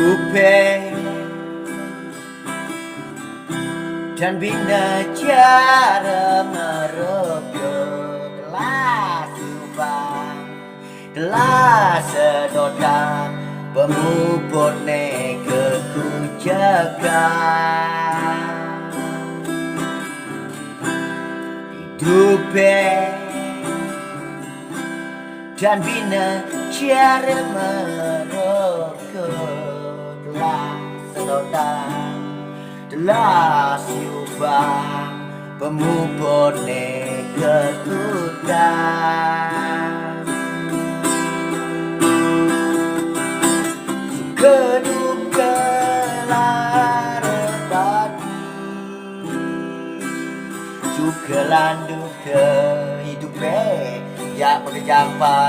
hidupe dan bina cara merebyo telah subang telah sedota pemuput kekujakan hidupe dan bina cara merebyo telah sedota telah siubang pemuput kekutan keduka larepati juga landu ke hidupe ya pada jampa